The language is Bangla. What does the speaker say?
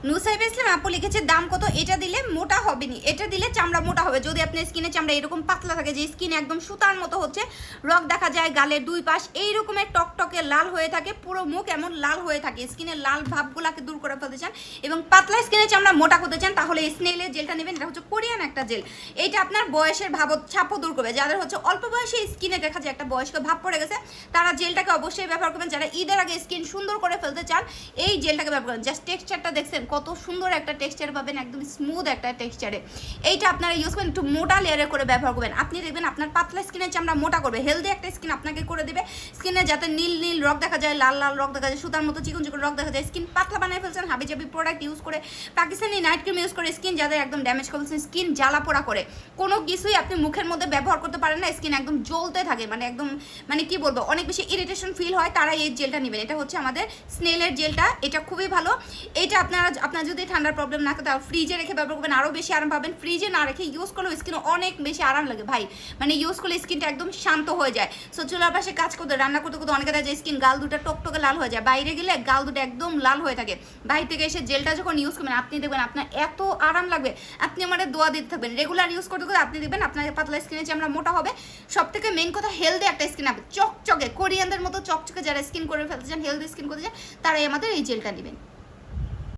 নুসাইবা ইসলাম আপু লিখেছে দাম কত? এটা দিলে মোটা হবে নি, এটা দিলে চামড়া মোটা হবে। যদি আপনার স্কিনে চামড়া এরকম পাতলা থাকে যে স্কিন একদম সুতার মতো হচ্ছে, রক দেখা যায় গালের দুই পাশ এই রকমের টকটকে লাল হয়ে থাকে, পুরো মুখ এমন লাল হয়ে থাকে, স্কিনের লাল ভাবগুলোকে দূর করে ফেলতে চান এবং পাতলা স্কিনে চামড়া মোটা করতে চান, তাহলে স্নেলের জেলটা নেবেন। এটা হচ্ছে কোরিয়ান একটা জেল। এইটা আপনার বয়সের ছাপও দূর করবে। যাদের হচ্ছে অল্প বয়সে স্কিনে দেখা যায় একটা বয়স্ক ভাব পড়ে গেছে, তারা জেলটাকে অবশ্যই ব্যবহার করবেন। যারা ঈদের আগে স্কিন সুন্দর করে ফেলতে চান, এই জেলটাকে ব্যবহার করবেন। জাস্ট টেক্সচারটা দেখছেন কত সুন্দর একটা টেক্সচার পাবেন, একদম স্মুথ একটা টেক্সচারে। এইটা আপনারা ইউজ করবেন, একটু মোটা লেয়ারে করে ব্যবহার করবেন। আপনি দেখবেন আপনার পাতলা স্কিনের চামড়া মোটা করবে, হেলদি একটা স্কিন আপনাকে করে দেবে। স্কিনে যাতে নীল নীল রক দেখা যায়, লাল লাল রক দেখা যায়, সুতার মতো চিকন চিকন রক দেখা যায়, স্কিন পাতলা বানিয়ে ফেলছেন হাবি জাবি প্রোডাক্ট ইউজ করে, পাকিস্তানি নাইট ক্রিম ইউজ করে স্কিন যাদের একদম ড্যামেজ করছেন, স্কিন জ্বালা পোড়া করে, কোনো কিছুই আপনি মুখের মধ্যে ব্যবহার করতে পারেন না, স্কিন একদম জ্বলতে থাকে, মানে একদম মানে কি বলবো অনেক বেশি ইরিটেশন ফিল হয়, তারা এই জেলটা নেবেন। এটা হচ্ছে আমাদের স্নেলের জেলটা, এটা খুবই ভালো। এটা আপনার যদি ঠান্ডার প্রবলেম না থাকে তাহলে ফ্রিজে রেখে ব্যবহার করবেন, আরও বেশি আরাম পাবেন। ফ্রিজে না রেখে ইউজ করলেও স্কিন অনেক বেশি আরাম লাগে ভাই, মানে ইউজ করলে স্কিনটা একদম শান্ত হয়ে যায়। সো চুলার পাশে কাজ করতে রান্না করতে করতে অনেকে দেখা যায় স্কিন গাল দুটো টকটকে লাল হয়ে যায়, বাইরে গেলে গাল দুটো একদম লাল হয়ে থাকে। বাইরে থেকে এসে জেলটা যখন ইউজ করবেন আপনি দেখবেন আপনার এত আরাম লাগবে, আপনি আমাদের দোয়া দিতে থাকবেন। রেগুলার ইউজ করতে করতে আপনি দেখবেন আপনার পাতলা স্কিনে চামড়া মোটা হবে। সব থেকে মেইন কথা হেলদি একটা স্কিন হবে, চকচকে কোরিয়ানদের মতো চকচকে। যারা স্কিন করে ফেলতে চান, হেলদি স্কিন করতে চান, তারাই আমাদের এই জেলটা নেবেন।